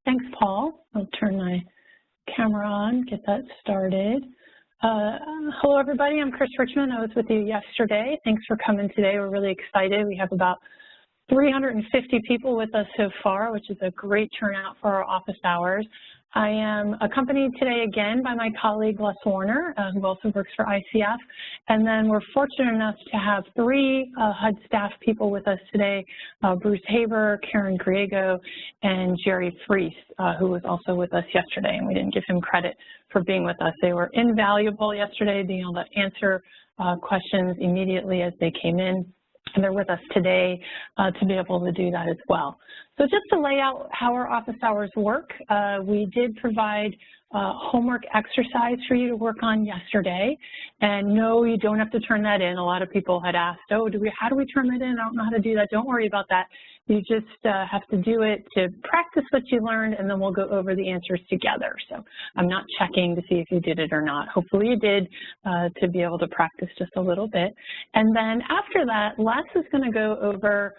Thanks, Paul. I'll turn my camera on, get that started. Hello, everybody. I'm Chris Richmond. I was with you yesterday. Thanks for coming today. We're really excited. We have about 350 people with us so far, which is a great turnout for our office hours. I am accompanied today again by my colleague, Les Warner, who also works for ICF. And then we're fortunate enough to have three HUD staff people with us today, Bruce Haber, Karen Griego, and Jerry Freese, who was also with us yesterday, and we didn't give him credit for being with us. They were invaluable yesterday, being able to answer questions immediately as they came in. And they're with us today to be able to do that as well. So just to lay out how our office hours work, we did provide homework exercise for you to work on yesterday. And no, you don't have to turn that in. A lot of people had asked, oh, how do we turn that in? I don't know how to do that. Don't worry about that. You just have to do it to practice what you learned, and then we'll go over the answers together. So I'm not checking to see if you did it or not. Hopefully you did, to be able to practice just a little bit. And then after that, Les is going to go over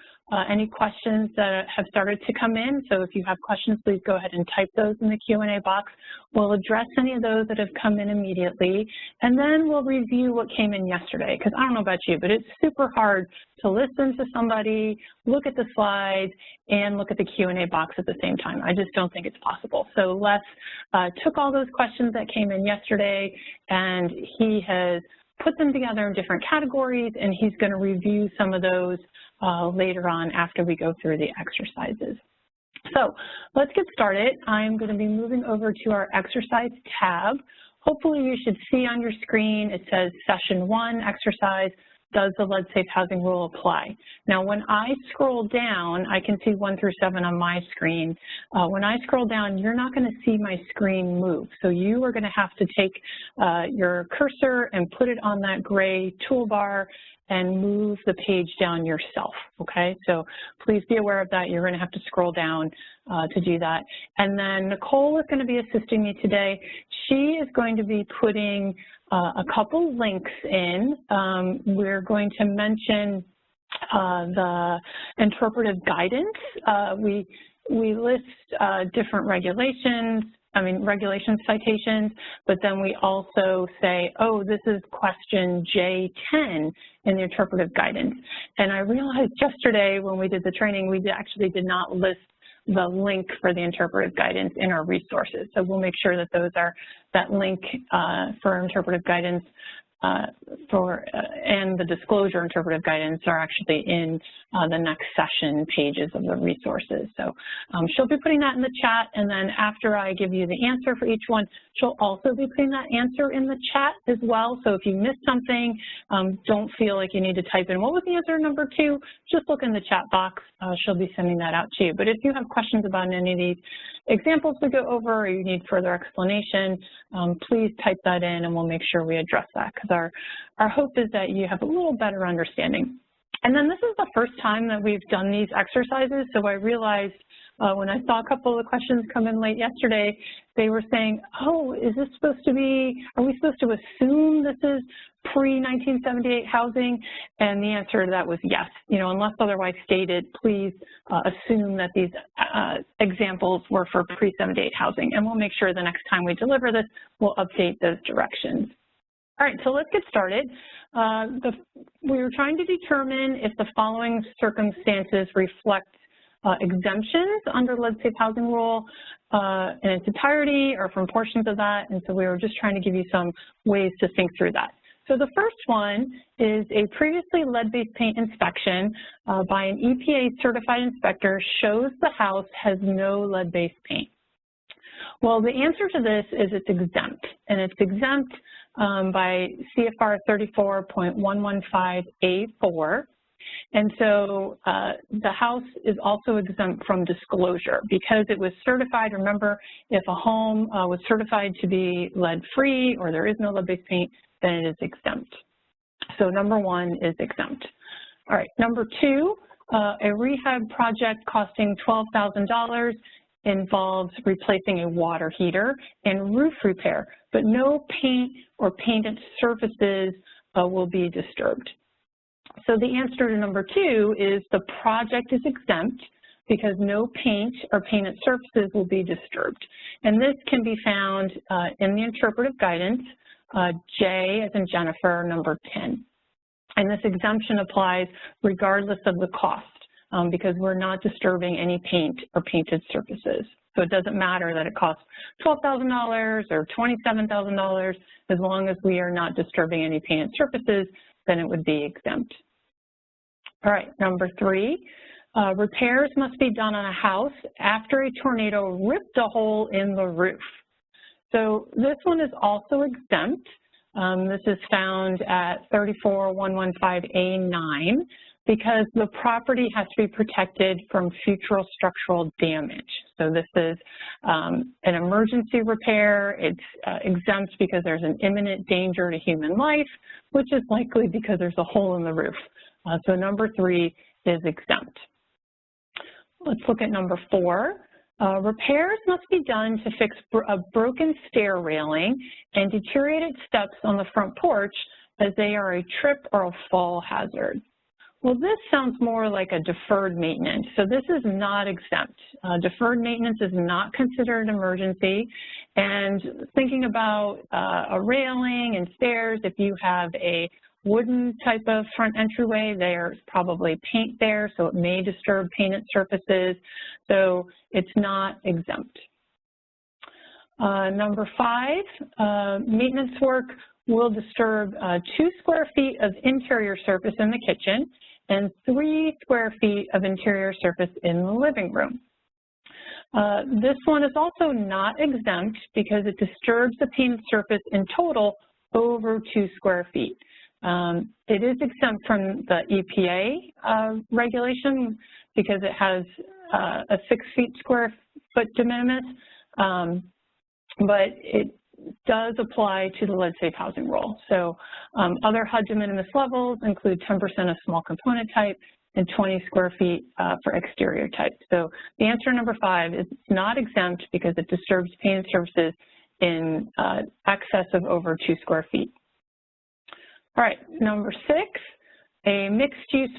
any questions that have started to come in. So if you have questions, please go ahead and type those in the Q&A box. We'll address any of those that have come in immediately, and then we'll review what came in yesterday, because I don't know about you, but it's super hard to listen to somebody, look at the slides, and look at the Q&A box at the same time. I just don't think it's possible. So Les took all those questions that came in yesterday, and he has put them together in different categories, and he's going to review some of those later on after we go through the exercises. So let's get started. I'm going to be moving over to our exercise tab. Hopefully you should see on your screen, it says session 1 exercise, does the lead safe housing rule apply? Now when I scroll down, I can see 1 through 7 on my screen. When I scroll down, you're not going to see my screen move. So you are going to have to take your cursor and put it on that gray toolbar and move the page down yourself, okay? So please be aware of that. You're going to have to scroll down to do that. And then Nicole is going to be assisting me today. She is going to be putting a couple links in. We're going to mention the interpretive guidance. We list different regulation citations, but then we also say, oh, this is question J10 in the interpretive guidance. And I realized yesterday when we did the training, we actually did not list the link for the interpretive guidance in our resources. So we'll make sure that that link for interpretive guidance and the disclosure interpretive guidance are actually in the next session pages of the resources. So she'll be putting that in the chat, and then after I give you the answer for each one, she'll also be putting that answer in the chat as well. So if you missed something, don't feel like you need to type in, what was the answer number 2? Just look in the chat box. She'll be sending that out to you. But if you have questions about any of these examples to go over, or you need further explanation, please type that in and we'll make sure we address that, because our hope is that you have a little better understanding. And then this is the first time that we've done these exercises, so I realized when I saw a couple of the questions come in late yesterday, they were saying, oh, is this supposed to be, are we supposed to assume this is pre-1978 housing? And the answer to that was yes. You know, unless otherwise stated, please assume that these examples were for pre-78 housing. And we'll make sure the next time we deliver this, we'll update those directions. All right, so let's get started. We were trying to determine if the following circumstances reflect exemptions under lead safe housing rule in its entirety or from portions of that, and so we were just trying to give you some ways to think through that. So the first one is a previously lead-based paint inspection by an EPA certified inspector shows the house has no lead-based paint. Well, the answer to this is it's exempt, and it's exempt by CFR 34.115A4. And so the house is also exempt from disclosure because it was certified. Remember, if a home was certified to be lead-free or there is no lead-based paint, then it is exempt. So number 1 is exempt. All right, number 2, a rehab project costing $12,000 involves replacing a water heater and roof repair, but no paint or painted surfaces will be disturbed. So the answer to number 2 is the project is exempt because no paint or painted surfaces will be disturbed. And this can be found in the interpretive guidance, J as in Jennifer, number 10. And this exemption applies regardless of the cost because we're not disturbing any paint or painted surfaces. So it doesn't matter that it costs $12,000 or $27,000, as long as we are not disturbing any painted surfaces, then it would be exempt. All right, number 3, repairs must be done on a house after a tornado ripped a hole in the roof. So this one is also exempt. This is found at 34115A9 because the property has to be protected from future structural damage. So this is an emergency repair. It's exempt because there's an imminent danger to human life, which is likely because there's a hole in the roof. So number 3 is exempt. Let's look at number 4. Repairs must be done to fix a broken stair railing and deteriorated steps on the front porch as they are a trip or a fall hazard. Well, this sounds more like a deferred maintenance, so this is not exempt. Deferred maintenance is not considered an emergency, and thinking about a railing and stairs, if you have a wooden type of front entryway, there's probably paint there, so it may disturb painted surfaces, so it's not exempt. Number 5, maintenance work will disturb 2 square feet of interior surface in the kitchen and 3 square feet of interior surface in the living room. This one is also not exempt because it disturbs the painted surface in total over 2 square feet. It is exempt from the EPA regulation because it has a 6 square foot de minimis, but it does apply to the lead-safe housing rule. So other HUD de minimis levels include 10% of small component type and 20 square feet for exterior type. So the answer number 5 is not exempt because it disturbs painted surfaces in excess of over 2 square feet. All right, number 6, a mixed-use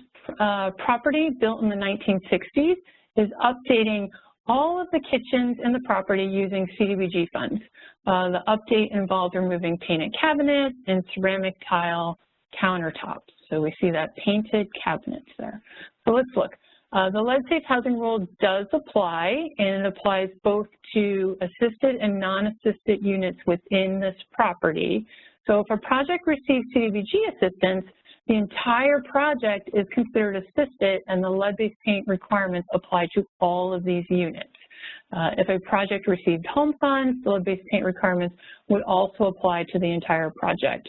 property built in the 1960s is updating all of the kitchens in the property using Cdbg funds. The update involved removing painted cabinets and ceramic tile countertops. So we see that painted cabinets there. So let's look. The lead-safe housing rule does apply, and it applies both to assisted and non-assisted units within this property. So if a project receives Cdbg assistance, the entire project is considered assisted and the lead-based paint requirements apply to all of these units. If a project received home funds, the lead-based paint requirements would also apply to the entire project,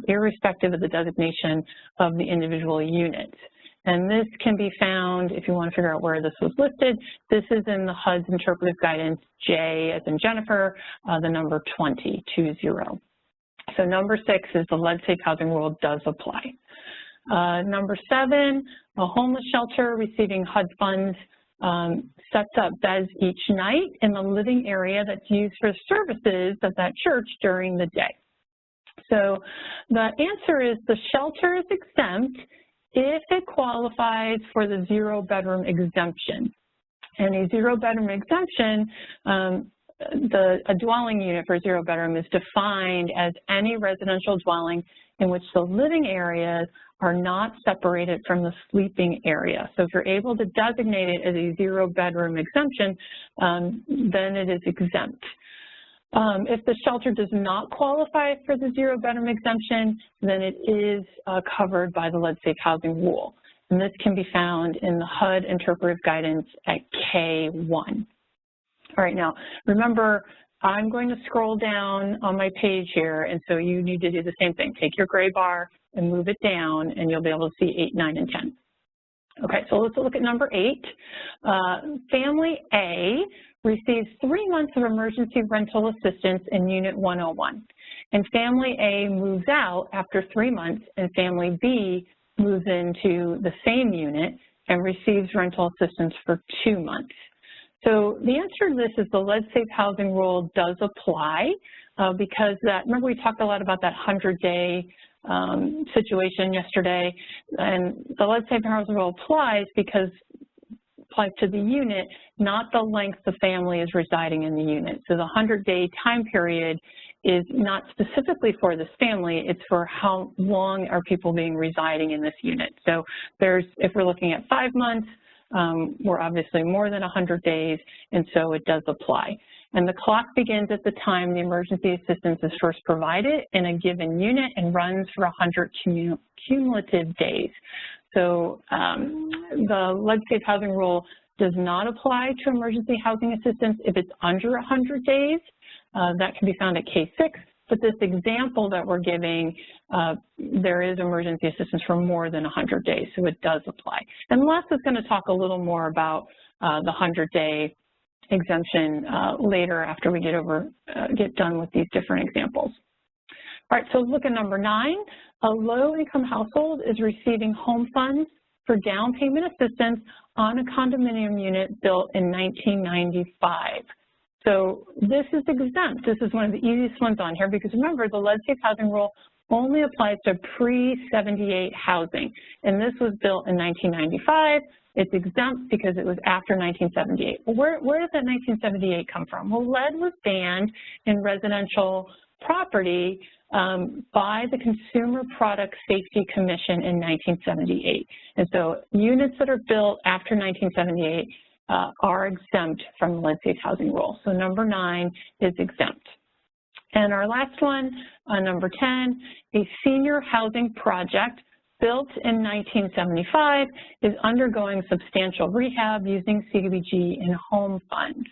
irrespective of the designation of the individual units. And this can be found, if you want to figure out where this was listed, this is in the HUD's interpretive guidance, J as in Jennifer, the number 20. So number 6 is the lead-safe housing rule does apply. Number 7, a homeless shelter receiving HUD funds sets up beds each night in the living area that's used for services of that church during the day. So the answer is the shelter is exempt if it qualifies for the 0-bedroom exemption. And a 0-bedroom exemption, a dwelling unit for 0-bedroom is defined as any residential dwelling in which the living areas are not separated from the sleeping area. So if you're able to designate it as a 0-bedroom exemption, then it is exempt. If the shelter does not qualify for the 0-bedroom exemption, then it is covered by the lead-safe housing rule. And this can be found in the HUD interpretive guidance at K1. All right, now remember, I'm going to scroll down on my page here, and so you need to do the same thing. Take your gray bar and move it down, and you'll be able to see 8, 9, and 10. Okay, so let's look at number 8. Family A receives 3 months of emergency rental assistance in Unit 101, and Family A moves out after 3 months, and Family B moves into the same unit and receives rental assistance for 2 months. So the answer to this is the lead-safe housing rule does apply because that, remember we talked a lot about that 100-day situation yesterday, and the lead-safe housing rule applies because applies to the unit, not the length the family is residing in the unit. So the 100-day time period is not specifically for this family, it's for how long are people being residing in this unit. So if we're looking at 5 months, we're obviously more than 100 days, and so it does apply. And the clock begins at the time the emergency assistance is first provided in a given unit and runs for 100 cumulative days. So the legislative housing rule does not apply to emergency housing assistance if it's under 100 days. That can be found at K6. But this example that we're giving, there is emergency assistance for more than 100 days, so it does apply. And Les is going to talk a little more about the 100-day exemption later after we get done with these different examples. All right, so look at number 9. A low-income household is receiving home funds for down payment assistance on a condominium unit built in 1995. So this is exempt. This is one of the easiest ones on here because remember, the legislative housing rule only applies to pre-78 housing. And this was built in 1995. It's exempt because it was after 1978. Well, where did that 1978 come from? Well, lead was banned in residential property by the Consumer Product Safety Commission in 1978. And so units that are built after 1978 are exempt from the legislative housing rule. So number 9 is exempt. And our last one, number 10, a senior housing project built in 1975 is undergoing substantial rehab using Cdbg and home funds.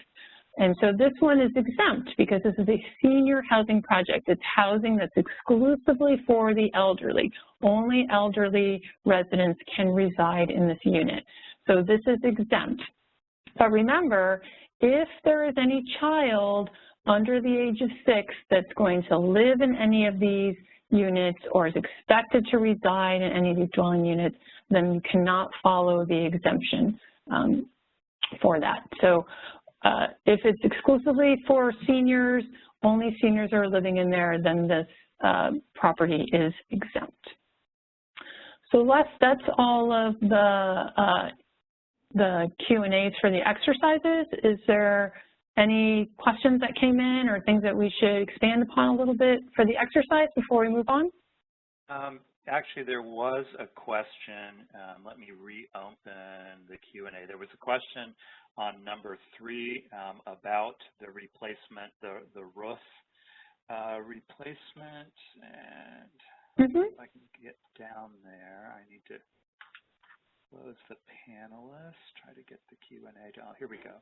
And so this one is exempt because this is a senior housing project. It's housing that's exclusively for the elderly. Only elderly residents can reside in this unit. So this is exempt. But remember, if there is any child under the age of 6 that's going to live in any of these units or is expected to reside in any of these dwelling units, then you cannot follow the exemption for that. So if it's exclusively for seniors, only seniors are living in there, then this property is exempt. So Les, that's all of the Q&As for the exercises. Is there any questions that came in or things that we should expand upon a little bit for the exercise before we move on? Actually, there was a question. Let me reopen the Q&A. There was a question on number 3 about the replacement, the roof replacement. And if I can get down there, I need to close the panelist, try to get the Q&A down. Here we go.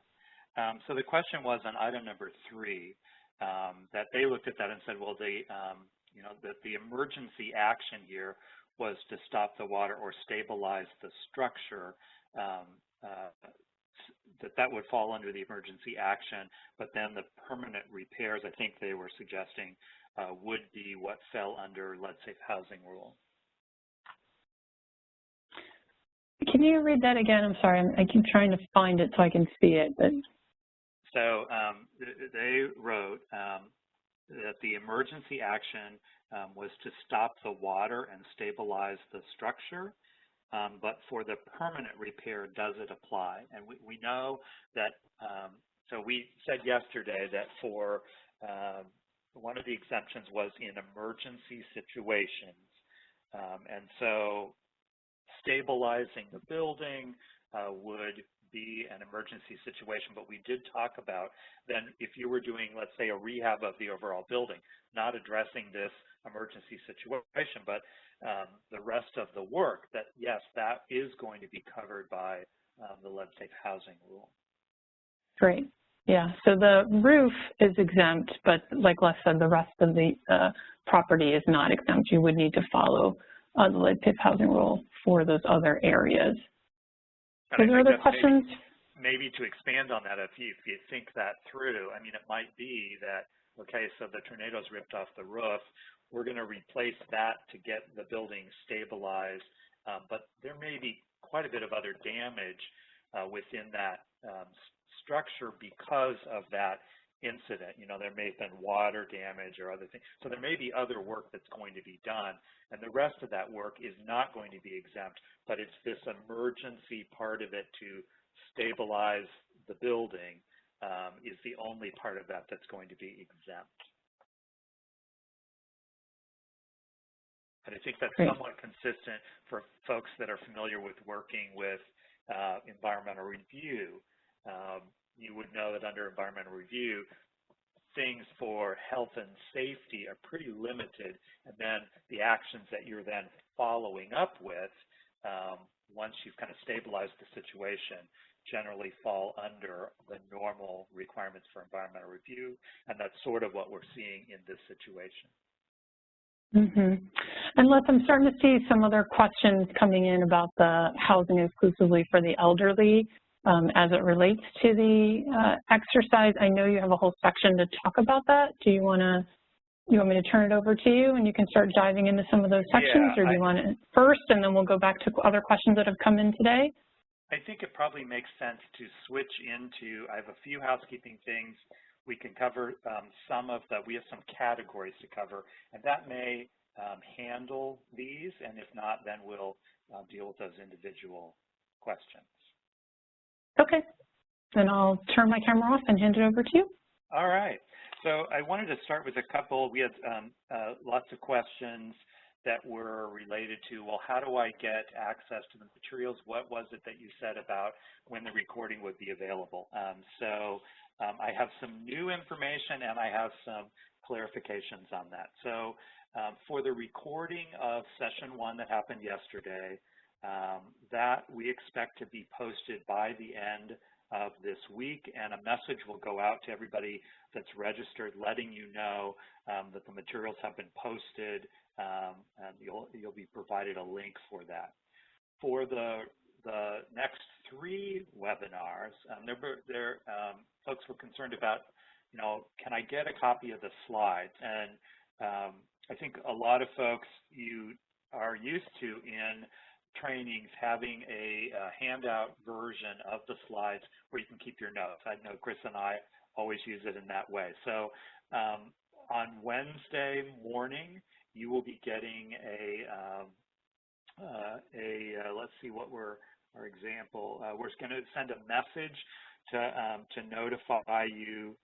So the question was on item number 3 that they looked at that and said, well, you know, that the emergency action here was to stop the water or stabilize the structure, that would fall under the emergency action, but then the permanent repairs, I think they were suggesting, would be what fell under legislative housing rule. Can you read that again? I'm sorry, I keep trying to find it so I can see it. But so they wrote that the emergency action was to stop the water and stabilize the structure, but for the permanent repair, does it apply? And we know that, so we said yesterday that for one of the exemptions was in emergency situations. And so stabilizing the building would be an emergency situation, but we did talk about then if you were doing, let's say, a rehab of the overall building, not addressing this emergency situation, but the rest of the work, that yes, that is going to be covered by the legislative housing rule. Great. Yeah, so the roof is exempt, but like Les said, the rest of the property is not exempt. You would need to follow the legislative housing rule for those other areas. Are there other questions? Maybe to expand on that, if you think that through, I mean, it might be that, okay, so the tornadoes ripped off the roof, we're going to replace that to get the building stabilized, but there may be quite a bit of other damage within that structure because of that incident. You know, there may have been water damage or other things. So there may be other work that's going to be done, and the rest of that work is not going to be exempt, but it's this emergency part of it to stabilize the building is the only part of that that's going to be exempt. And I think that's somewhat consistent for folks that are familiar with working with environmental review. You would know that under environmental review, things for health and safety are pretty limited, and then the actions that you're then following up with, once you've kind of stabilized the situation, generally fall under the normal requirements for environmental review, and that's sort of what we're seeing in this situation. And Les, I'm starting to see some other questions coming in about the housing exclusively for the elderly as it relates to the exercise. I know you have a whole section to talk about that. Do you want me to turn it over to you and you can start diving into some of those sections, or do you want it first and then we'll go back to other questions that have come in today? I think it probably makes sense to switch into, I have a few housekeeping things. We can cover we have some categories to cover, and that may handle these, and if not, then we'll deal with those individual questions. Okay, then I'll turn my camera off and hand it over to you. All right, so I wanted to start with a couple. We had lots of questions that were related to, well, how do I get access to the materials? What was it that you said about when the recording would be available? I have some new information and I have some clarifications on that. So for the recording of session 1 that happened yesterday, that we expect to be posted by the end of this week, and a message will go out to everybody that's registered letting you know that the materials have been posted, and you'll be provided a link for that. For the next 3 webinars, folks were concerned about, can I get a copy of the slides? And I think a lot of folks, you are used to in trainings having a handout version of the slides where you can keep your notes. I know Chris and I always use it in that way. So on Wednesday morning, you will be getting let's see what our example. We're going to send a message to notify you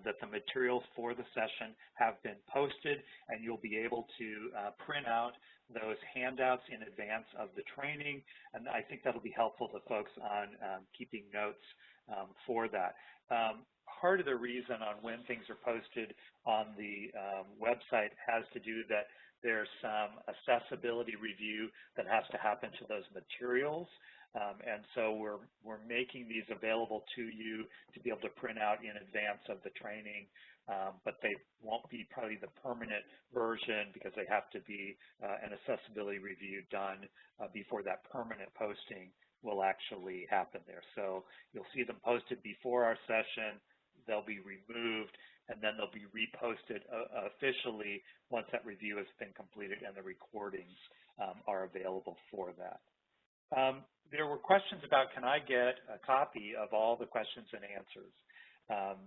that the materials for the session have been posted, and you'll be able to print out those handouts in advance of the training, and I think that'll be helpful to folks on keeping notes for that. Part of the reason on when things are posted on the website has to do that there's some accessibility review that has to happen to those materials. And so we're making these available to you to be able to print out in advance of the training, but they won't be probably the permanent version because they have to be an accessibility review done before that permanent posting will actually happen there. So you'll see them posted before our session, they'll be removed, and then they'll be reposted officially once that review has been completed and the recordings are available for that. There were questions about, can I get a copy of all the questions and answers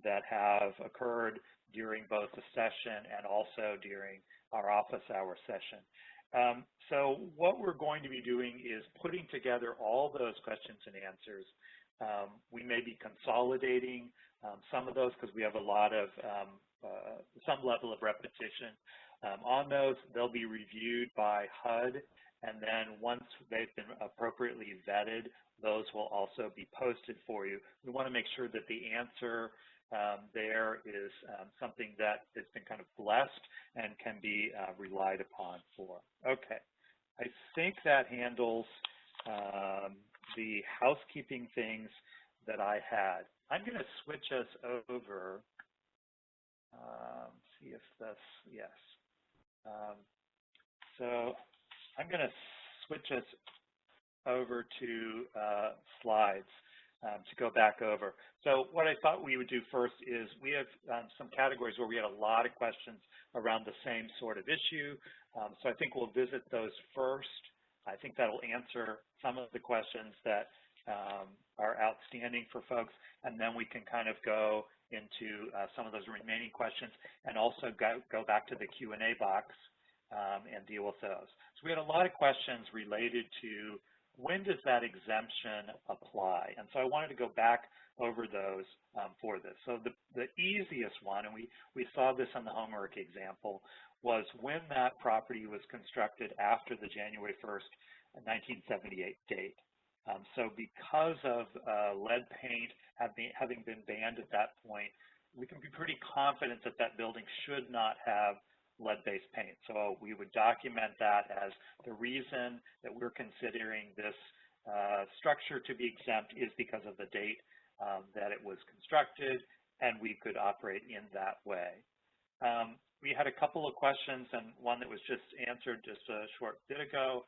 that have occurred during both the session and also during our office hour session. So what we're going to be doing is putting together all those questions and answers. We may be consolidating some of those because we have a lot of, some level of repetition. On those, they'll be reviewed by HUD, and then once they've been appropriately vetted, those will also be posted for you. We want to make sure that the answer there is something that has been kind of blessed and can be relied upon for. Okay, I think that handles the housekeeping things that I had. I'm going to switch us over, see if this, yes. So I'm going to switch us over to slides to go back over. So what I thought we would do first is we have some categories where we had a lot of questions around the same sort of issue. So I think we'll visit those first. I think that'll answer some of the questions that are outstanding for folks, and then we can kind of go into some of those remaining questions and also go back to the Q&A box and deal with those. So we had a lot of questions related to when does that exemption apply? And so I wanted to go back over those for this. So the easiest one, and we saw this on the homework example, was when that property was constructed after the January 1st, 1978 date. So because of lead paint having been banned at that point, we can be pretty confident that that building should not have lead-based paint. So we would document that as the reason that we're considering this structure to be exempt is because of the date that it was constructed, and we could operate in that way. We had a couple of questions, and one that was just answered just a short bit ago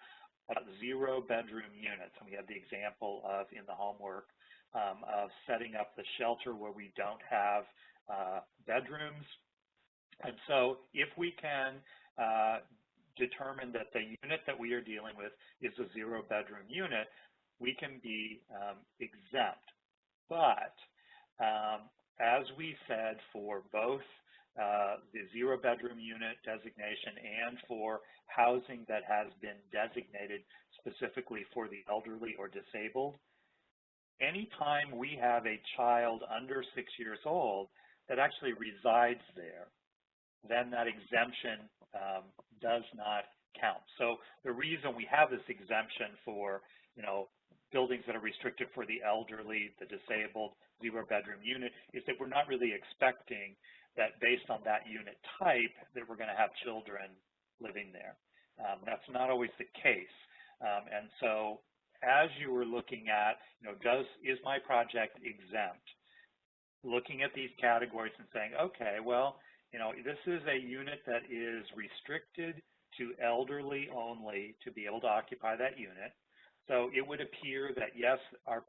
about 0-bedroom units. And we had the example of, in the homework, of setting up the shelter where we don't have bedrooms. And so if we can determine that the unit that we are dealing with is a 0-bedroom unit, we can be exempt. But as we said, for both the 0-bedroom unit designation and for housing that has been designated specifically for the elderly or disabled, anytime we have a child under 6 years old that actually resides there, then that exemption does not count. So the reason we have this exemption for, buildings that are restricted for the elderly, the disabled, 0-bedroom unit, is that we're not really expecting that based on that unit type that we're going to have children living there. That's not always the case. And so as you were looking at, is my project exempt? Looking at these categories and saying, okay, well, this is a unit that is restricted to elderly only to be able to occupy that unit. So it would appear that, yes, our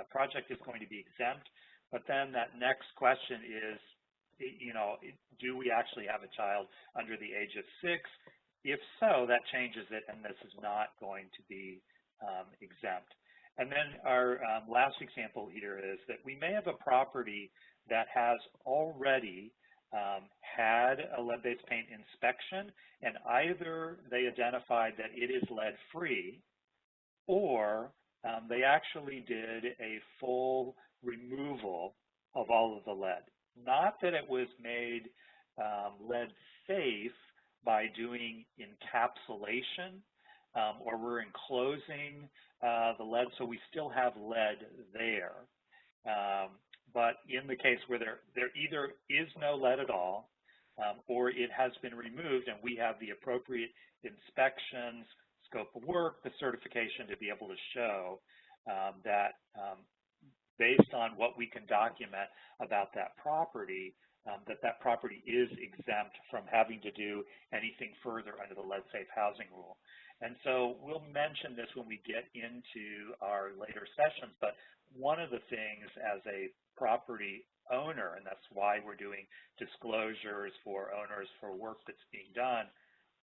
project is going to be exempt, but then that next question is, do we actually have a child under the age of 6? If so, that changes it, and this is not going to be exempt. And then our last example here is that we may have a property that has already had a lead-based paint inspection, and either they identified that it is lead-free, or they actually did a full removal of all of the lead. Not that it was made lead safe by doing encapsulation, or we're enclosing the lead, so we still have lead there. But in the case where there either is no lead at all, or it has been removed and we have the appropriate inspections, scope of work, the certification to be able to show that based on what we can document about that property, that property is exempt from having to do anything further under the lead safe housing rule. And so we'll mention this when we get into our later sessions, but one of the things as a property owner, and that's why we're doing disclosures for owners for work that's being done,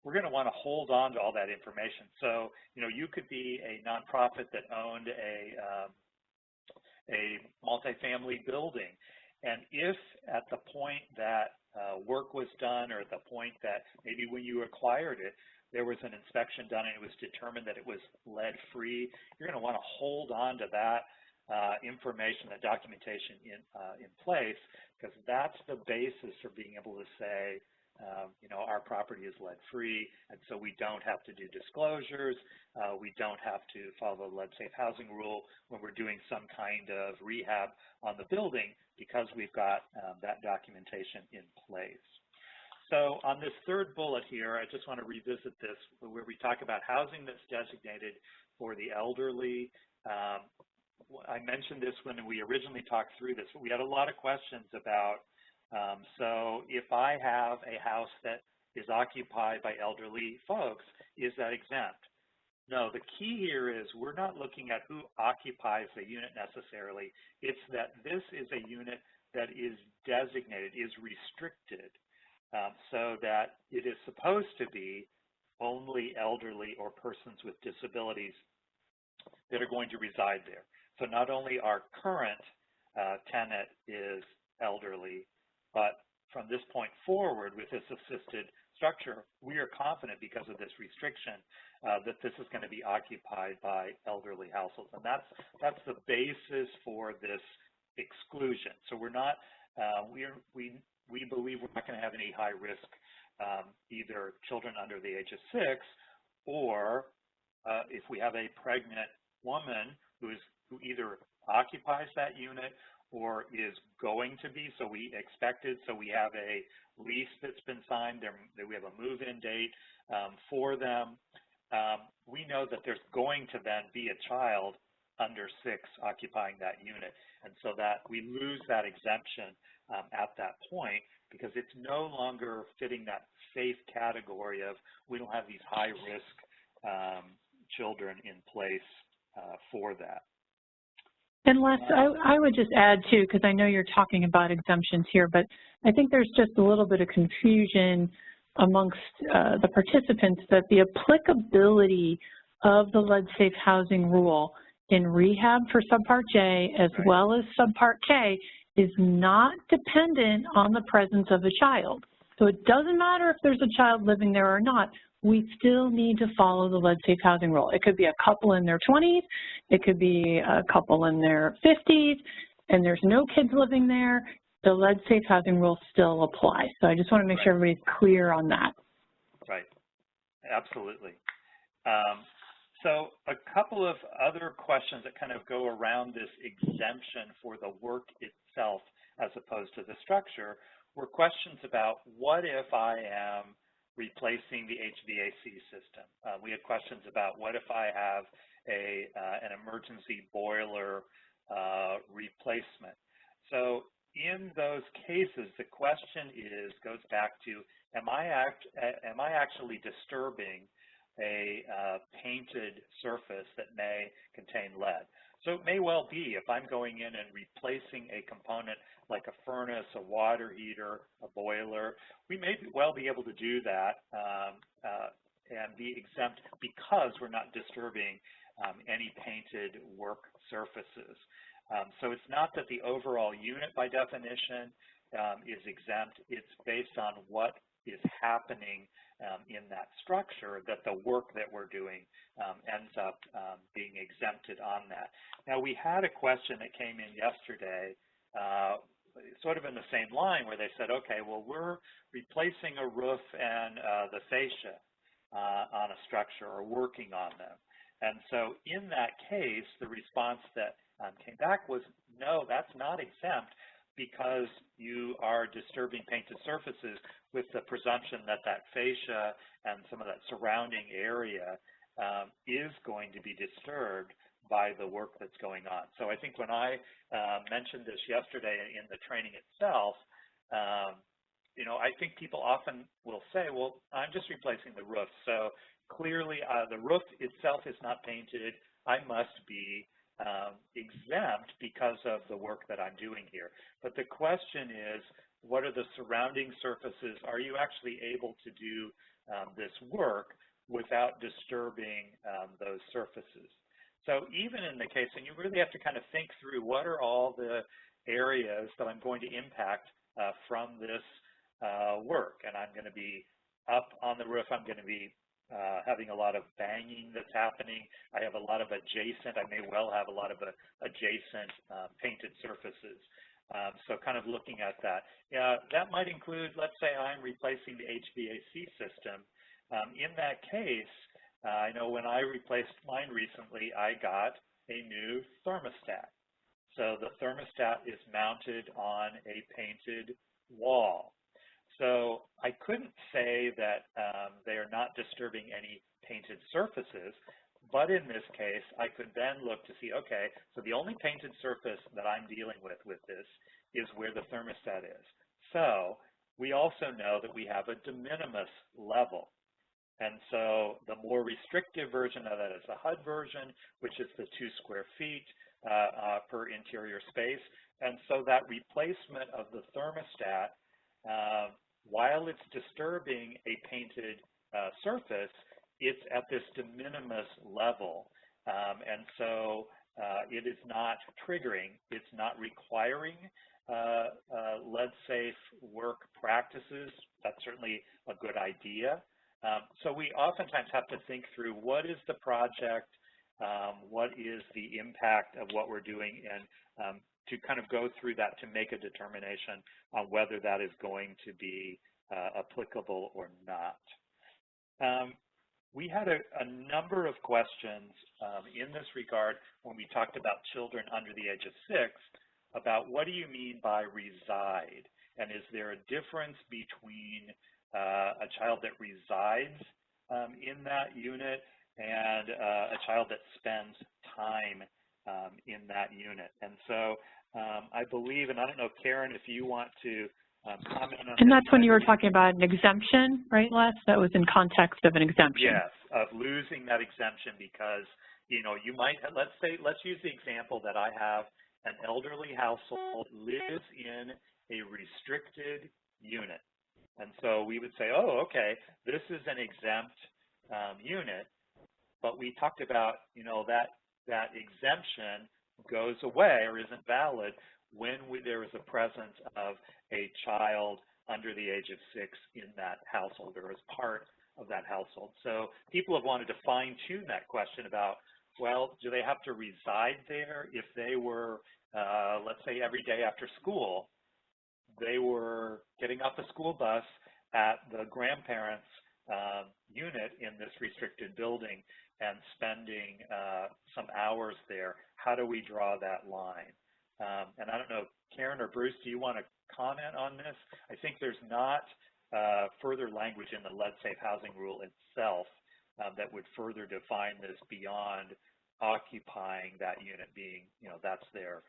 we're going to want to hold on to all that information. So, you could be a nonprofit that owned a multifamily building, and if at the point that work was done, or at the point that maybe when you acquired it, there was an inspection done and it was determined that it was lead-free, you're going to want to hold on to that information, that documentation in place, because that's the basis for being able to say, our property is lead-free, and so we don't have to do disclosures. We don't have to follow the lead safe housing rule when we're doing some kind of rehab on the building, because we've got that documentation in place. So on this third bullet here, I just want to revisit this, where we talk about housing that's designated for the elderly. I mentioned this when we originally talked through this, but we had a lot of questions about, so if I have a house that is occupied by elderly folks, is that exempt? No, the key here is we're not looking at who occupies the unit necessarily. It's that this is a unit that is designated, is restricted, so that it is supposed to be only elderly or persons with disabilities that are going to reside there. So not only our current tenant is elderly, but from this point forward with this assisted structure, we are confident because of this restriction that this is going to be occupied by elderly households. And that's the basis for this exclusion. So we're not, we believe we're not going to have any high risk, either children under the age of 6, or if we have a pregnant woman who either occupies that unit or is going to be, so we expected, so we have a lease that's been signed, we have a move-in date for them. We know that there's going to then be a child under 6 occupying that unit, and so that we lose that exemption at that point because it's no longer fitting that safe category of we don't have these high-risk children in place for that. And Les, I would just add too, because I know you're talking about exemptions here, but I think there's just a little bit of confusion amongst the participants that the applicability of the lead-safe housing rule in rehab for Subpart J as well as Subpart K is not dependent on the presence of a child. So it doesn't matter if there's a child living there or not. We still need to follow the lead-safe housing rule. It could be a couple in their 20s, it could be a couple in their 50s, and there's no kids living there. The lead-safe housing rule still applies. So I just want to make sure everybody's clear on that. Right, absolutely. So a couple of other questions that kind of go around this exemption for the work itself as opposed to the structure were questions about what if I am replacing the HVAC system. We had questions about what if I have an emergency boiler replacement. So in those cases, the question goes back to, am I actually disturbing a painted surface that may contain lead? So it may well be if I'm going in and replacing a component like a furnace, a water heater, a boiler, we may well be able to do that and be exempt because we're not disturbing any painted work surfaces. So it's not that the overall unit by definition is exempt, it's based on what is happening in that structure that the work that we're doing ends up being exempted on that. Now, we had a question that came in yesterday, sort of in the same line, where they said, okay, well, we're replacing a roof and the fascia on a structure or working on them. And so in that case, the response that came back was, no, that's not exempt, because you are disturbing painted surfaces with the presumption that that fascia and some of that surrounding area is going to be disturbed by the work that's going on. So I think when I mentioned this yesterday in the training itself, you know, I think people often will say, well, I'm just replacing the roof. So clearly the roof itself is not painted. I must be exempt because of the work that I'm doing here. But the question is, what are the surrounding surfaces? Are you actually able to do this work without disturbing those surfaces? So even in the case, and you really have to kind of think through what are all the areas that I'm going to impact from this work. And I'm going to be up on the roof, I'm going to be having a lot of banging that's happening. I have a lot of adjacent, I may well have a lot of adjacent painted surfaces. So kind of looking at that. That might include, let's say I'm replacing the HVAC system. In that case, I know when I replaced mine recently, I got a new thermostat. So the thermostat is mounted on a painted wall. So I couldn't say that they are not disturbing any painted surfaces, but in this case, I could then look to see, okay, so the only painted surface that I'm dealing with this is where the thermostat is. So we also know that we have a de minimis level. And so the more restrictive version of that is the HUD version, which is the 2 square feet per interior space. And so that replacement of the thermostat, while it's disturbing a painted surface, it's at this de minimis level. And so it is not triggering, it's not requiring lead-safe work practices, that's certainly a good idea. So we oftentimes have to think through what is the project, what is the impact of what we're doing, and to kind of go through that to make a determination on whether that is going to be applicable or not. We had a number of questions in this regard when we talked about children under the age of 6 about what do you mean by reside, and is there a difference between a child that resides in that unit and a child that spends time in that unit. And so I believe, and I don't know, Karen, if you want to comment on and that's when you were talking about an exemption, right, Les? That was in context of an exemption. Yes, of losing that exemption because, you know, you might, let's use the example that I have an elderly household lives in a restricted unit. And so we would say, oh, okay, this is an exempt unit, but we talked about, you know, that exemption goes away or isn't valid when there is a presence of a child under the age of 6 in that household or as part of that household. So people have wanted to fine-tune that question about, well, do they have to reside there if they were, let's say every day after school, they were getting off the school bus at the grandparents' unit in this restricted building and spending some hours there. How do we draw that line? And I don't know, Karen or Bruce, do you want to comment on this? I think there's not further language in the lead-safe housing rule itself that would further define this beyond occupying that unit being, you know, that's their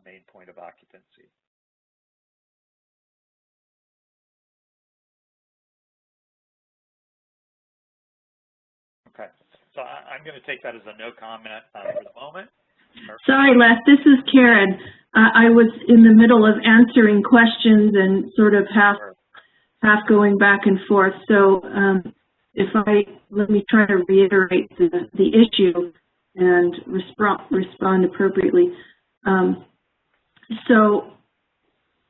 main point of occupancy. Okay, so I'm going to take that as a no comment for the moment. Sorry, Les, this is Karen. I was in the middle of answering questions and sort of half going back and forth. So let me try to reiterate the issue and respond appropriately. So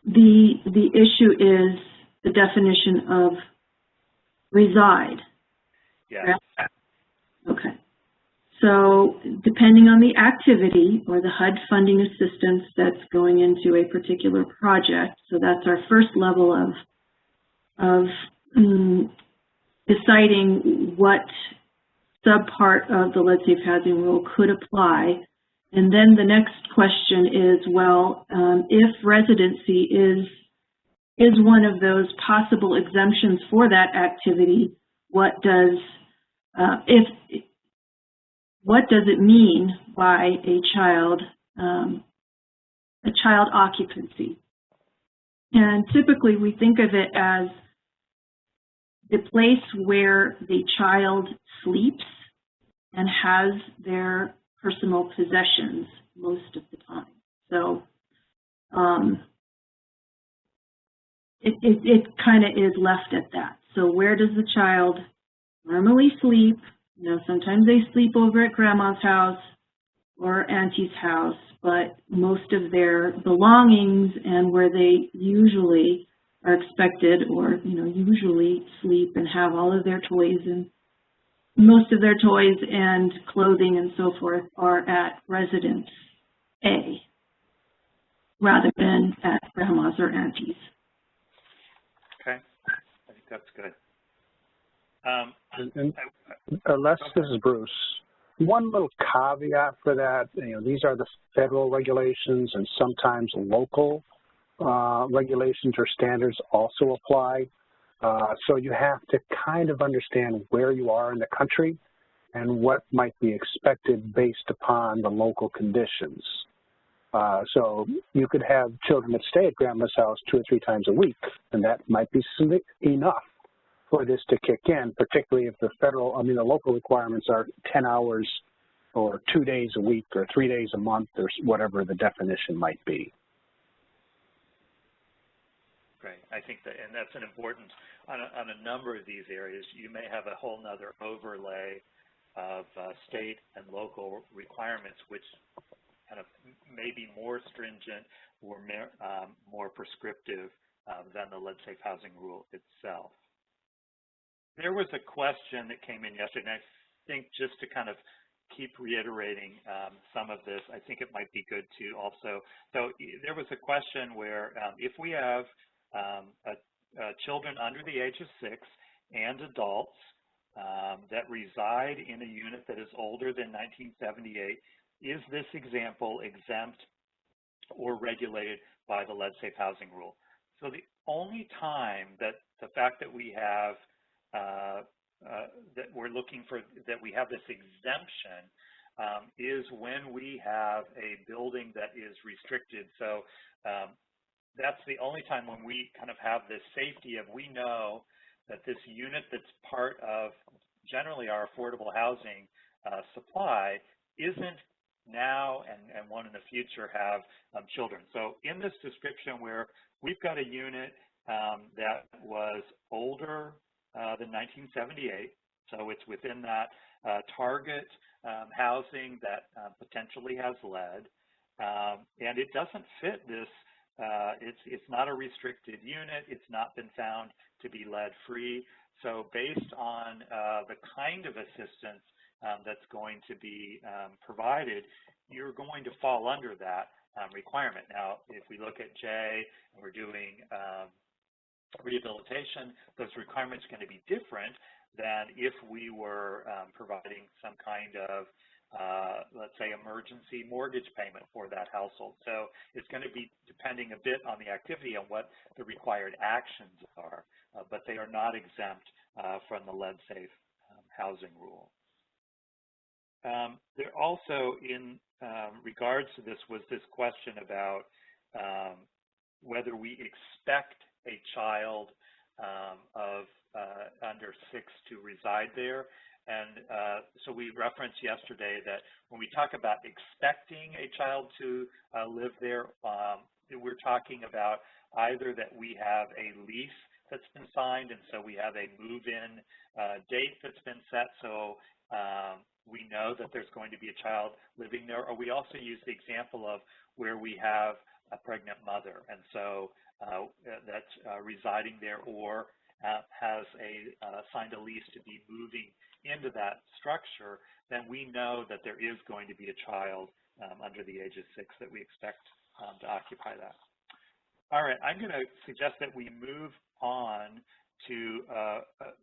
the issue is the definition of reside. Yes. Right? Okay. So depending on the activity or the HUD funding assistance that's going into a particular project, so that's our first level of deciding what subpart of the lead-safe housing rule could apply. And then the next question is, well, if residency is one of those possible exemptions for that activity, what does it mean by a child occupancy? And typically we think of it as the place where the child sleeps and has their personal possessions most of the time. So it kind of is left at that. So where does the child normally sleep? You know, sometimes they sleep over at grandma's house or auntie's house, but most of their belongings and where they usually are expected or, you know, usually sleep and have all of their toys and most of their toys and clothing and so forth are at residence A rather than at grandma's or auntie's. Okay, I think that's good. Les, this is Bruce. One little caveat for that, you know, these are the federal regulations and sometimes local regulations or standards also apply. So you have to kind of understand where you are in the country and what might be expected based upon the local conditions. So you could have children that stay at grandma's house 2 or 3 times a week, and that might be enough for this to kick in, particularly if the the local requirements are 10 hours or 2 days a week or 3 days a month or whatever the definition might be. Great. I think that, and that's an important, on a number of these areas, you may have a whole nother overlay of state and local requirements, which kind of maybe more stringent or more prescriptive than the lead-safe housing rule itself. There was a question that came in yesterday, and I think just to kind of keep reiterating some of this, I think it might be good to also, so there was a question where if we have children under the age of 6 and adults that reside in a unit that is older than 1978, is this example exempt or regulated by the lead-safe housing rule? So the only time that the fact that we have that we're looking for, that we have this exemption is when we have a building that is restricted. So that's the only time when we kind of have this safety of, we know that this unit that's part of generally our affordable housing supply isn't now and one in the future have children. So in this description where we've got a unit that was older than 1978, so it's within that target housing that potentially has lead, and it doesn't fit this, it's not a restricted unit, it's not been found to be lead-free. So based on the kind of assistance that's going to be provided, you're going to fall under that requirement. Now, if we look at J and we're doing rehabilitation, those requirements are going to be different than if we were providing some kind of, let's say, emergency mortgage payment for that household. So it's going to be depending a bit on the activity and what the required actions are, but they are not exempt from the lead-safe housing rule. There also, in regards to this, was this question about whether we expect a child of under 6 to reside there. And so we referenced yesterday that when we talk about expecting a child to live there, we're talking about either that we have a lease that's been signed, and so we have a move-in date that's been set, so we know that there's going to be a child living there, or we also use the example of where we have a pregnant mother, and so that's residing there, or has signed a lease to be moving into that structure, then we know that there is going to be a child under the age of 6 that we expect to occupy that. All right, I'm going to suggest that we move on to,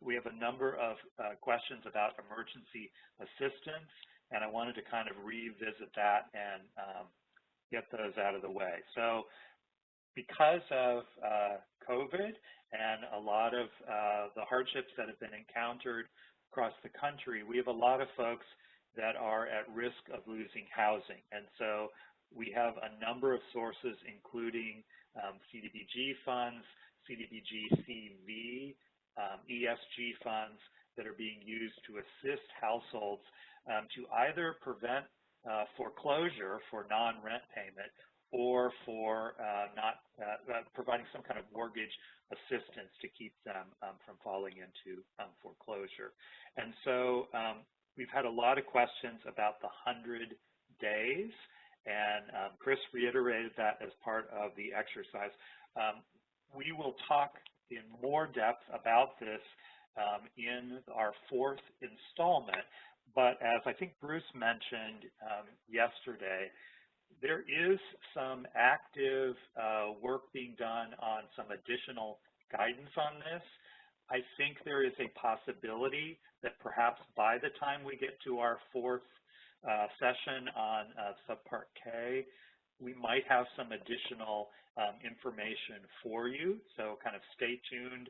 we have a number of questions about emergency assistance, and I wanted to kind of revisit that and get those out of the way. So because of COVID and a lot of the hardships that have been encountered across the country, we have a lot of folks that are at risk of losing housing. And so we have a number of sources, including Cdbg funds, Cdbg CV, ESG funds that are being used to assist households to either prevent foreclosure for non-rent payment or for not providing some kind of mortgage assistance to keep them from falling into foreclosure. And so we've had a lot of questions about the 100 days, and Chris reiterated that as part of the exercise. We will talk in more depth about this in our 4th installment, but as I think Bruce mentioned yesterday, there is some active work being done on some additional guidance on this. I think there is a possibility that perhaps by the time we get to our 4th session on Subpart K, we might have some additional information for you, so kind of stay tuned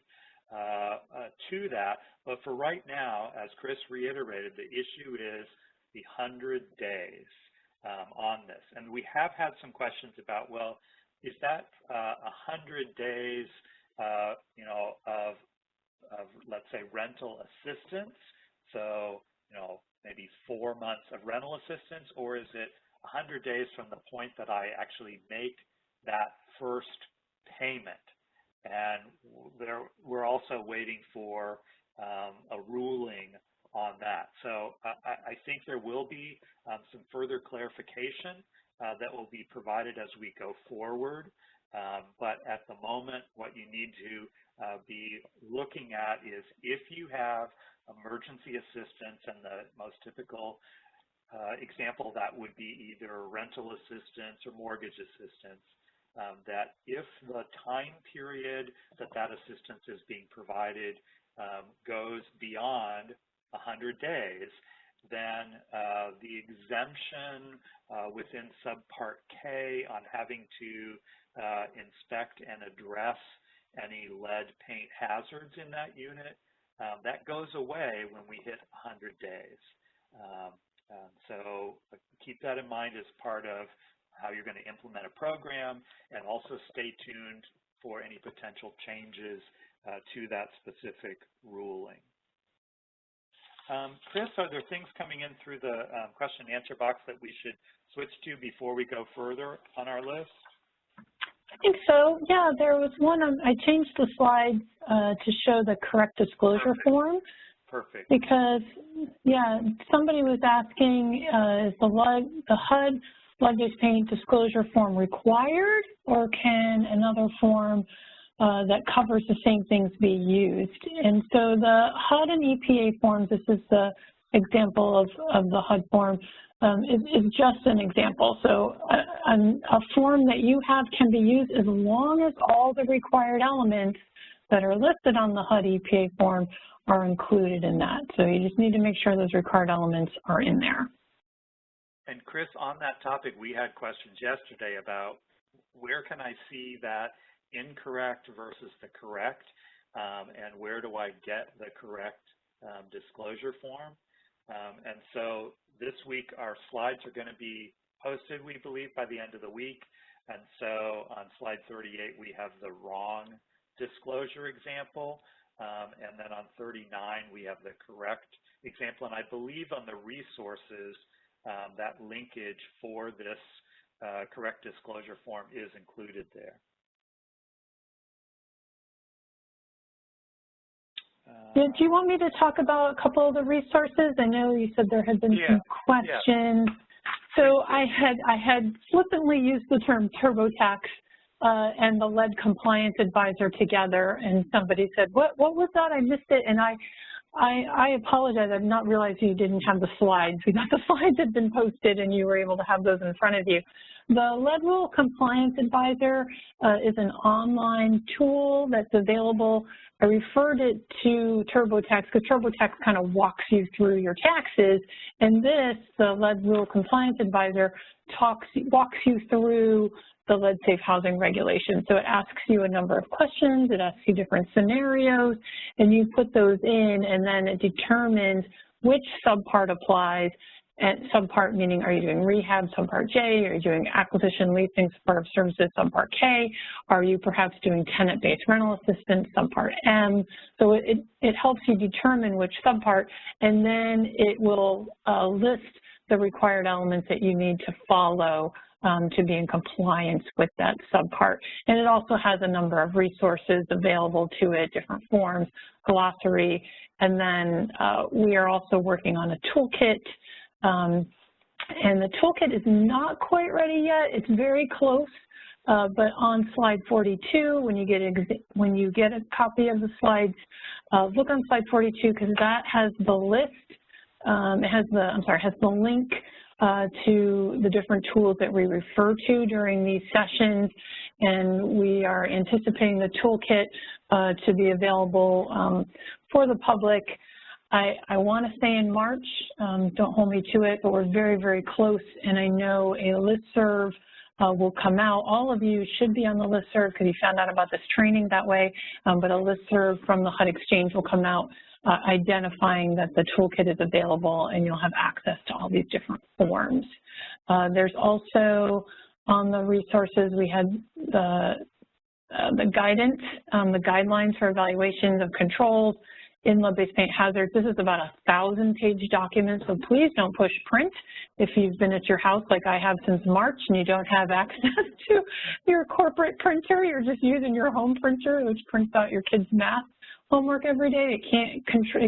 to that. But for right now, as Chris reiterated, the issue is the 100 days on this. And we have had some questions about, well, is that 100 days you know, of let's say rental assistance, so maybe 4 months of rental assistance, or is it 100 days from the point that I actually make that first payment? And we're also waiting for a ruling on that. So I think there will be some further clarification that will be provided as we go forward. But at the moment, what you need to be looking at is if you have emergency assistance, and the most typical example that would be either rental assistance or mortgage assistance, that if the time period that that assistance is being provided goes beyond 100 days, then the exemption within Subpart K on having to inspect and address any lead paint hazards in that unit, that goes away when we hit 100 days. So keep that in mind as part of how you're going to implement a program, and also stay tuned for any potential changes to that specific ruling. Chris, are there things coming in through the question and answer box that we should switch to before we go further on our list? I think so. Yeah, there was one. I changed the slides to show the correct disclosure form. Perfect. Because, yeah, somebody was asking, is the HUD lead-based paint disclosure form required, or can another form that covers the same things be used? And so the HUD and EPA forms, this is the example of the HUD form, is just an example. So a form that you have can be used as long as all the required elements that are listed on the HUD EPA form are included in that. So you just need to make sure those required elements are in there. And Chris, on that topic, we had questions yesterday about where can I see that incorrect versus the correct, and where do I get the correct disclosure form? And so this week our slides are going to be posted, we believe, by the end of the week. And so on slide 38 we have the wrong disclosure example, and then on 39 we have the correct example. And I believe on the resources that linkage for this correct disclosure form is included there. Do you want me to talk about a couple of the resources? I know you said there had been some questions. So I had flippantly used the term TurboTax and the lead compliance advisor together, and somebody said, what was that? I missed it. And I apologize. I did not realize you didn't have the slides. We thought the slides had been posted and you were able to have those in front of you. The Lead Rule Compliance Advisor is an online tool that's available. I referred it to TurboTax because TurboTax kind of walks you through your taxes, and this, the Lead Rule Compliance Advisor, walks you through the lead safe housing regulation. So it asks you a number of questions, it asks you different scenarios, and you put those in, and then it determines which subpart applies. And subpart meaning, are you doing rehab, Subpart J, are you doing acquisition, leasing, Subpart of services, Subpart K, are you perhaps doing tenant-based rental assistance, Subpart M? So it helps you determine which subpart, and then it will list the required elements that you need to follow to be in compliance with that subpart. And it also has a number of resources available to it, different forms, glossary, and then we are also working on a toolkit. And the toolkit is not quite ready yet. It's very close, but on slide 42, when you get a copy of the slides, look on slide 42 because that has the list. It has the link to the different tools that we refer to during these sessions, and we are anticipating the toolkit to be available for the public. I want to say in March, don't hold me to it, but we're very, very close, and I know a listserv will come out. All of you should be on the listserv because you found out about this training that way, but a listserv from the HUD Exchange will come out identifying that the toolkit is available, and you'll have access to all these different forms. There's also on the resources, we had the guidance, the guidelines for evaluations of controls in lead-based paint hazards. This is about a 1,000-page document, so please don't push print if you've been at your house like I have since March and you don't have access to your corporate printer. You're just using your home printer, which prints out your kids' math homework every day. It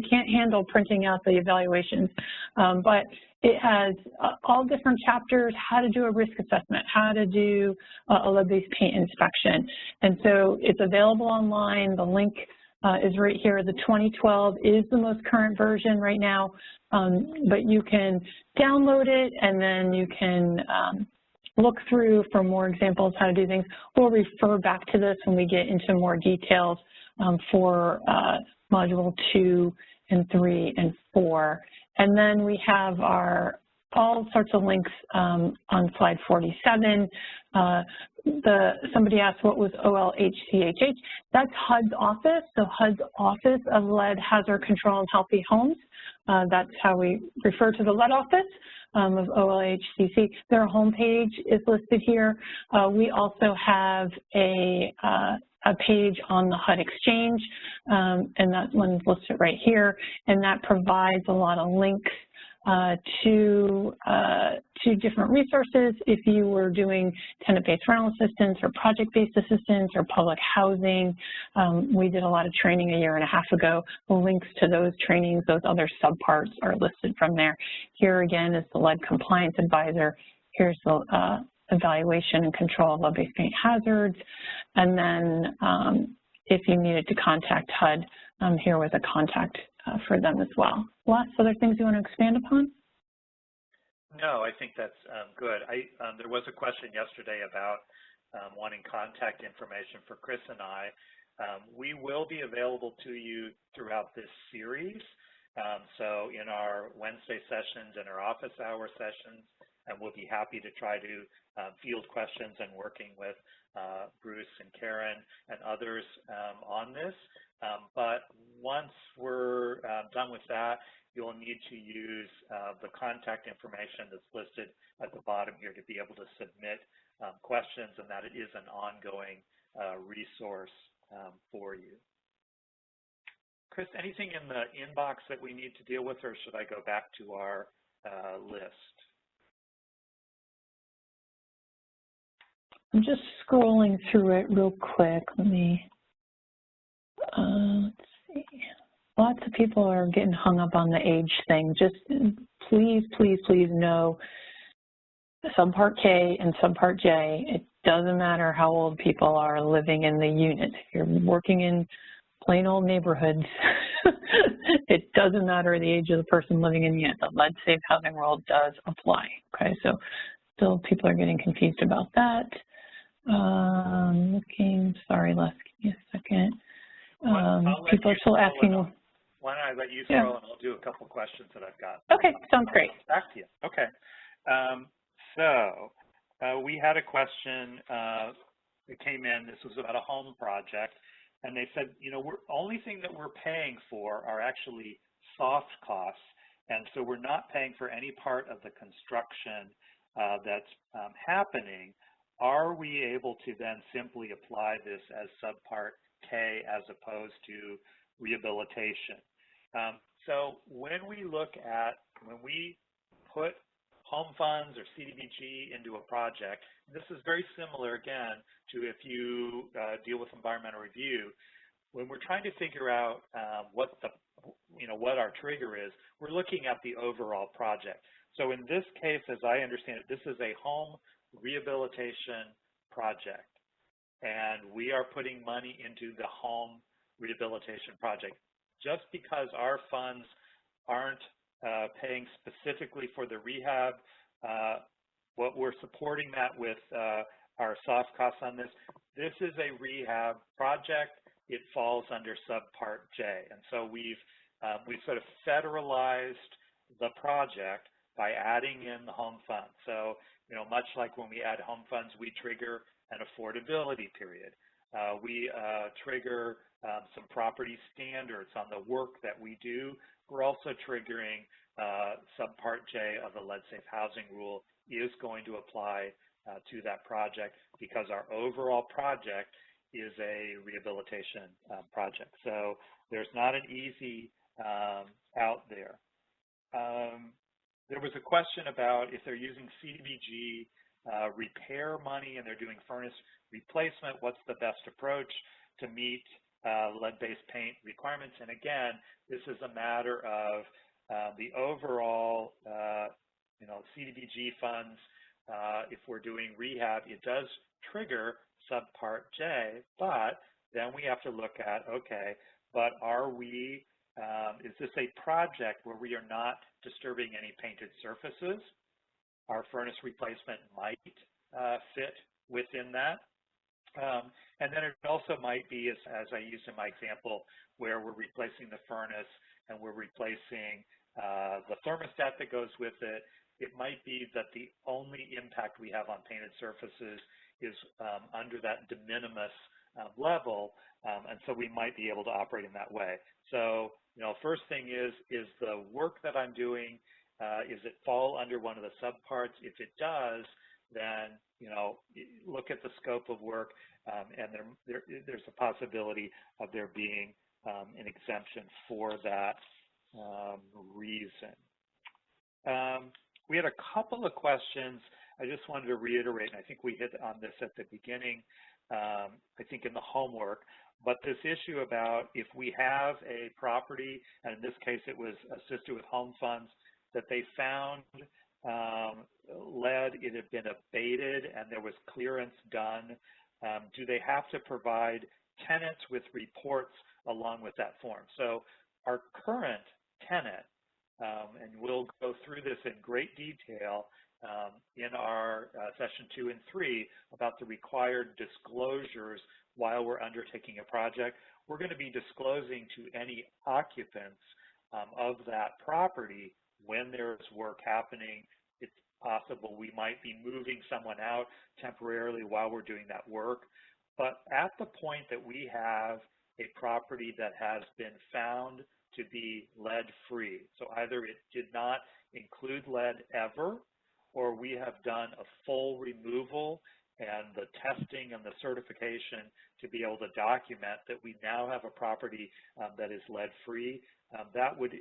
can't handle printing out the evaluations. But it has all different chapters, how to do a risk assessment, how to do a lead-based paint inspection. And so it's available online. The link is right here. The 2012 is the most current version right now, but you can download it and then you can look through for more examples how to do things. We'll refer back to this when we get into more details for Module 2 and 3 and 4. And then we have our all sorts of links on slide 47. Somebody asked what was OLHCHH. That's HUD's office. So HUD's Office of Lead Hazard Control and Healthy Homes. That's how we refer to the lead office of OLHCC. Their homepage is listed here. We also have a page on the HUD Exchange, and that one's listed right here, and that provides a lot of links to different resources if you were doing tenant-based rental assistance or project-based assistance or public housing. We did a lot of training a year and a half ago. The links to those trainings, those other subparts are listed from there. Here again is the lead compliance advisor. Here's the evaluation and control of lead-based paint hazards. And then if you needed to contact HUD, here was a contact for them as well. Lots other things you want to expand upon? No, I think that's good. There was a question yesterday about wanting contact information for Chris and I. We will be available to you throughout this series. So in our Wednesday sessions and our office hour sessions, and we'll be happy to try to field questions and working with Bruce and Karen and others on this. But once we're done with that, you'll need to use the contact information that's listed at the bottom here to be able to submit questions, and that it is an ongoing resource for you. Chris, anything in the inbox that we need to deal with, or should I go back to our list? I'm just scrolling through it real quick. Let me, let's see. Lots of people are getting hung up on the age thing. Just please, please, please know Subpart K and Subpart J, it doesn't matter how old people are living in the unit. If you're working in plain old neighborhoods, it doesn't matter the age of the person living in the unit. The lead safe housing rule does apply, okay? So still people are getting confused about that. Looking, sorry, Les, give me a second. People are still asking. Why don't I let you scroll and I'll do a couple questions that I've got. Okay, sounds great. Back to you. Okay. So we had a question that came in. This was about a home project. And they said, you know, only thing that we're paying for are actually soft costs. And so we're not paying for any part of the construction that's happening. Are we able to then simply apply this as Subpart K as opposed to rehabilitation? So when we put home funds or Cdbg into a project, this is very similar again to if you deal with environmental review. When we're trying to figure out what our trigger is, we're looking at the overall project. So in this case, as I understand it, this is a home rehabilitation project, and we are putting money into the home rehabilitation project. Just because our funds aren't paying specifically for the rehab, what we're supporting that with our soft costs on this. This is a rehab project. It falls under Subpart J, and so we've sort of federalized the project by adding in the home fund. So, you know, much like when we add home funds, we trigger an affordability period. We trigger some property standards on the work that we do. We're also triggering Subpart J of the lead safe housing rule is going to apply to that project because our overall project is a rehabilitation project. So there's not an easy out there. There was a question about if they're using Cdbg repair money and they're doing furnace replacement, what's the best approach to meet lead-based paint requirements? And again, this is a matter of the overall Cdbg funds, if we're doing rehab, it does trigger Subpart J, but then we have to look at, okay, but are we, is this a project where we are not disturbing any painted surfaces? Our furnace replacement might fit within that. And then it also might be, as I used in my example, where we're replacing the furnace and we're replacing the thermostat that goes with it. It might be that the only impact we have on painted surfaces is under that de minimis level, and so we might be able to operate in that way. So, first thing is the work that I'm doing, is it fall under one of the subparts? If it does, then, look at the scope of work, and there's a possibility of there being an exemption for that reason. We had a couple of questions. I just wanted to reiterate, and I think we hit on this at the beginning, I think in the homework, but this issue about if we have a property, and in this case it was assisted with home funds, that they found lead, it had been abated, and there was clearance done, do they have to provide tenants with reports along with that form? So our current tenant, and we'll go through this in great detail in our session 2 and 3 about the required disclosures while we're undertaking a project. We're going to be disclosing to any occupants of that property when there's work happening. It's possible we might be moving someone out temporarily while we're doing that work. But at the point that we have a property that has been found to be lead-free, so either it did not include lead ever, or we have done a full removal and the testing and the certification to be able to document that we now have a property that is lead-free, that would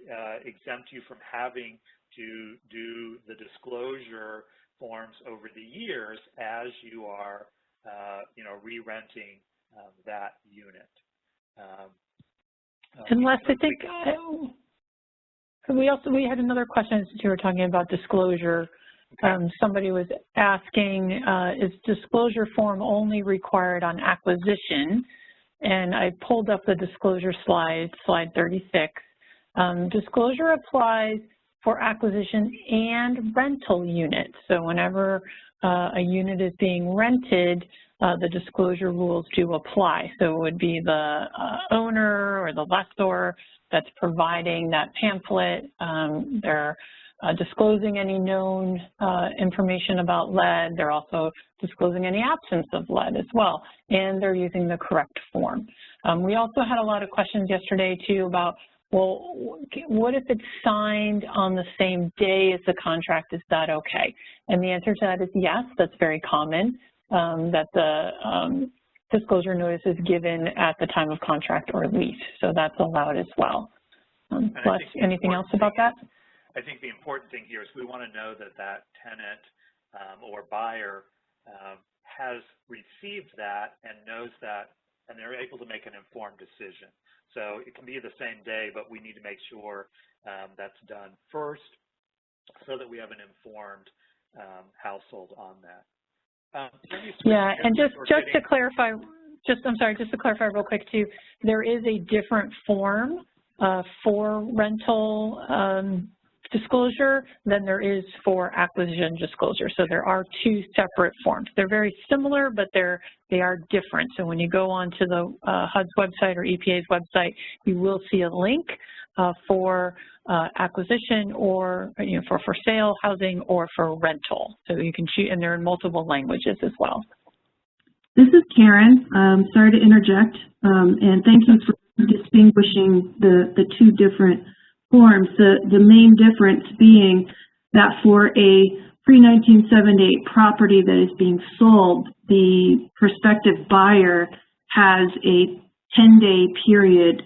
exempt you from having to do the disclosure forms over the years as you are, re-renting that unit. Unless I think we had another question since you were talking about disclosure. Somebody was asking, is disclosure form only required on acquisition? And I pulled up the disclosure slide 36. Disclosure applies for acquisition and rental units. So whenever a unit is being rented, the disclosure rules do apply. So it would be the owner or the lessor that's providing that pamphlet. They're disclosing any known information about lead. They're also disclosing any absence of lead as well, and they're using the correct form. We also had a lot of questions yesterday too about, well, what if it's signed on the same day as the contract? Is that okay? And the answer to that is yes. That's very common, that the disclosure notice is given at the time of contract or lease. So that's allowed as well. Les, anything else about that? I think the important thing here is we want to know that that tenant or buyer has received that and knows that, and they're able to make an informed decision. So it can be the same day, but we need to make sure that's done first so that we have an informed household on that. Yeah, and just to clarify, just to clarify real quick too, there is a different form for rental disclosure than there is for acquisition disclosure. So there are two separate forms. They're very similar, but they are different. So when you go onto the HUD's website or EPA's website, you will see a link for acquisition or for sale, housing, or for rental. So you can choose, and they're in multiple languages as well. This is Karen. Sorry to interject, and thank you for distinguishing the two different forms. The main difference being that for a pre-1978 property that is being sold, the prospective buyer has a 10-day period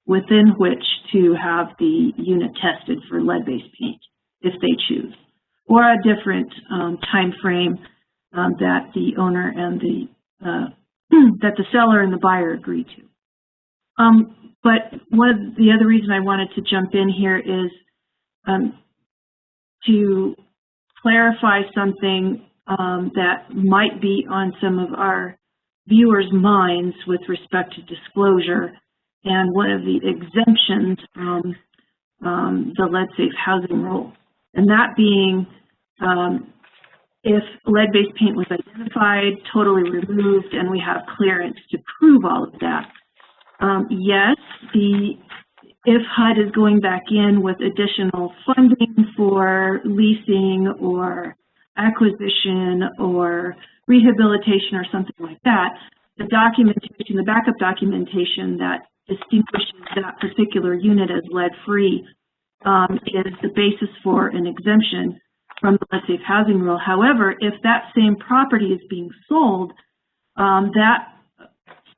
within which to have the unit tested for lead-based paint, if they choose, or a different time frame that the owner and that the seller and the buyer agree to. But one of the other reason I wanted to jump in here is to clarify something that might be on some of our viewers' minds with respect to disclosure, and one of the exemptions from the lead-safe housing rule, and that being if lead-based paint was identified, totally removed, and we have clearance to prove all of that. Yes, if HUD is going back in with additional funding for leasing or acquisition or rehabilitation or something like that, the documentation, the backup documentation that distinguishes that particular unit as lead-free is the basis for an exemption from the lead-safe housing rule. However, if that same property is being sold, that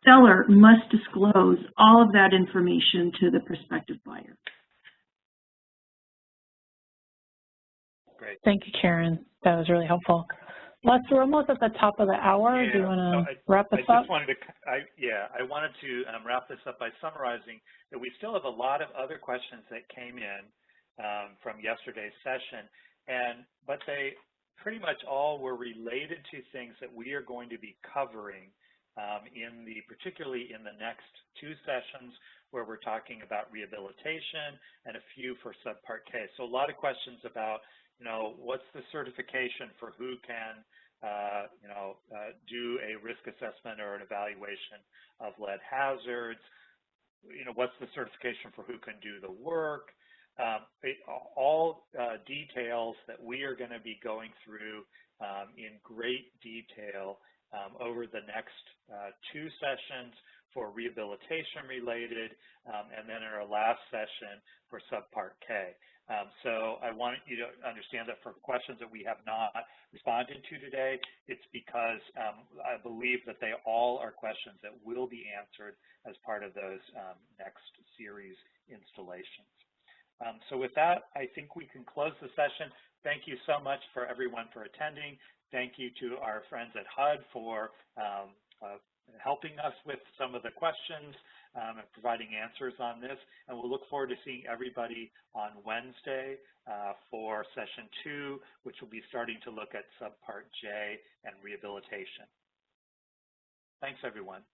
seller must disclose all of that information to the prospective buyer. Great. Thank you, Karen. That was really helpful. Les, we're almost at the top of the hour. Yeah, do you want to wrap this up? I wanted to wrap this up by summarizing that we still have a lot of other questions that came in from yesterday's session, but they pretty much all were related to things that we are going to be covering particularly in the next 2 sessions, where we're talking about rehabilitation and a few for Subpart K. So a lot of questions about, what's the certification for who can, do a risk assessment or an evaluation of lead hazards? What's the certification for who can do the work? All details that we are going to be going through in great detail over the next 2 sessions for rehabilitation related, and then in our last session for Subpart K. So I want you to understand that for questions that we have not responded to today, it's because I believe that they all are questions that will be answered as part of those next series installations. So with that, I think we can close the session. Thank you so much for everyone for attending. Thank you to our friends at HUD for helping us with some of the questions and providing answers on this. And we'll look forward to seeing everybody on Wednesday for session 2, which will be starting to look at Subpart J and rehabilitation. Thanks, everyone.